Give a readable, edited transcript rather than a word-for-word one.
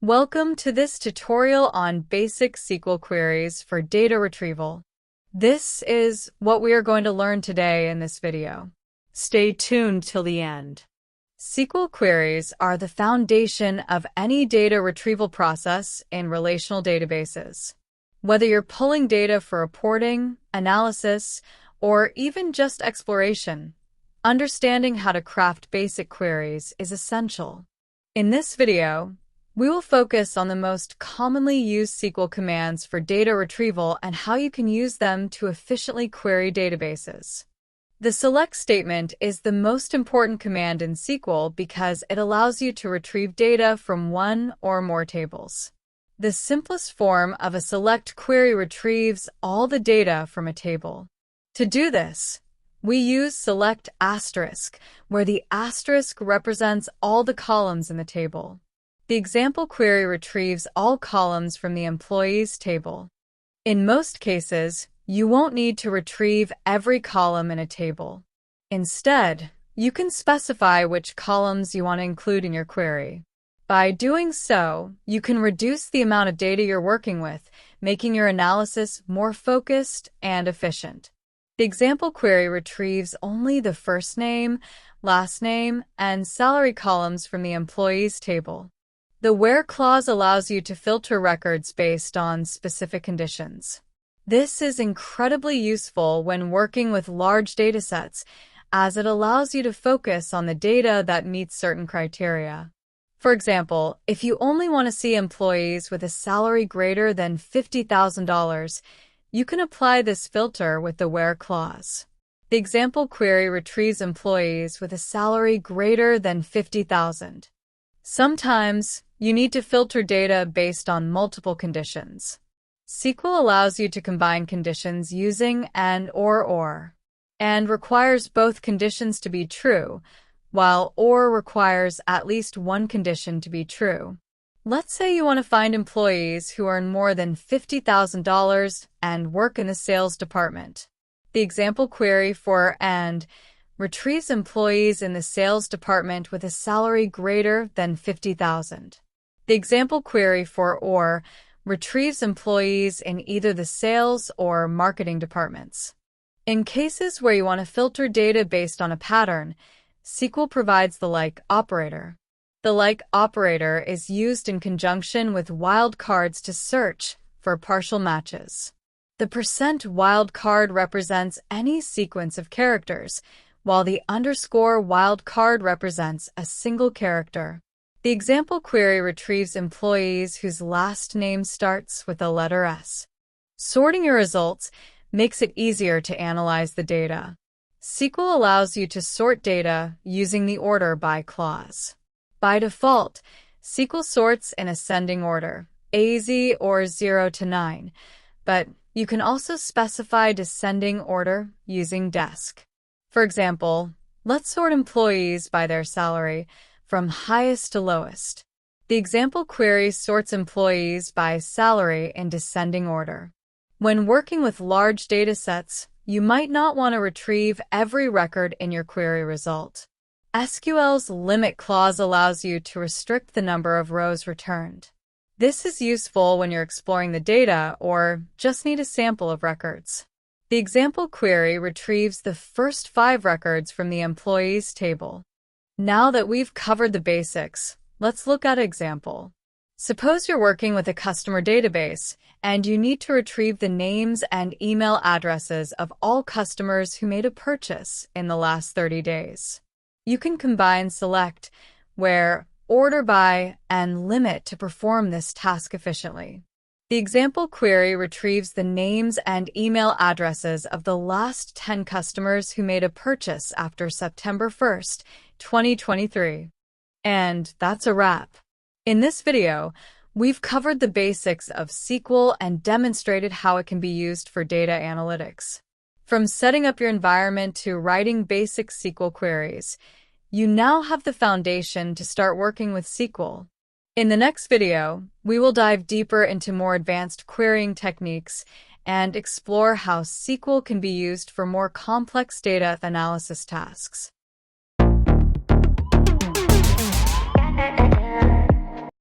Welcome to this tutorial on basic SQL queries for data retrieval. This is what we are going to learn today in this video. Stay tuned till the end. SQL queries are the foundation of any data retrieval process in relational databases. Whether you're pulling data for reporting, analysis, or even just exploration, understanding how to craft basic queries is essential. In this video, we will focus on the most commonly used SQL commands for data retrieval and how you can use them to efficiently query databases. The select statement is the most important command in SQL because it allows you to retrieve data from one or more tables. The simplest form of a select query retrieves all the data from a table. To do this, we use select asterisk, where the asterisk represents all the columns in the table. The example query retrieves all columns from the employees table. In most cases, you won't need to retrieve every column in a table. Instead, you can specify which columns you want to include in your query. By doing so, you can reduce the amount of data you're working with, making your analysis more focused and efficient. The example query retrieves only the first name, last name, and salary columns from the employees table. The where clause allows you to filter records based on specific conditions. This is incredibly useful when working with large datasets, as it allows you to focus on the data that meets certain criteria. For example, if you only want to see employees with a salary greater than $50,000, you can apply this filter with the where clause. The example query retrieves employees with a salary greater than $50,000. Sometimes, you need to filter data based on multiple conditions. SQL allows you to combine conditions using or, and requires both conditions to be true, while or requires at least one condition to be true. Let's say you want to find employees who earn more than $50,000 and work in the sales department. The example query for and retrieves employees in the sales department with a salary greater than $50,000. The example query for or retrieves employees in either the sales or marketing departments. In cases where you want to filter data based on a pattern, SQL provides the like operator. The like operator is used in conjunction with wildcards to search for partial matches. The %wildcard represents any sequence of characters, while the underscore wildcard represents a single character. The example query retrieves employees whose last name starts with the letter S. Sorting your results makes it easier to analyze the data. SQL allows you to sort data using the order by clause. By default, SQL sorts in ascending order, AZ or 0 to 9, but you can also specify descending order using desk. For example, let's sort employees by their salary from highest to lowest. The example query sorts employees by salary in descending order. When working with large datasets, you might not want to retrieve every record in your query result. SQL's limit clause allows you to restrict the number of rows returned. This is useful when you're exploring the data or just need a sample of records. The example query retrieves the first 5 records from the employees table. Now that we've covered the basics, let's look at an example. Suppose you're working with a customer database and you need to retrieve the names and email addresses of all customers who made a purchase in the last 30 days. You can combine select, where, order by, and limit to perform this task efficiently. The example query retrieves the names and email addresses of the last 10 customers who made a purchase after September 1st, 2023. And that's a wrap. In this video, we've covered the basics of SQL and demonstrated how it can be used for data analytics. From setting up your environment to writing basic SQL queries, you now have the foundation to start working with SQL. In the next video, we will dive deeper into more advanced querying techniques and explore how SQL can be used for more complex data analysis tasks.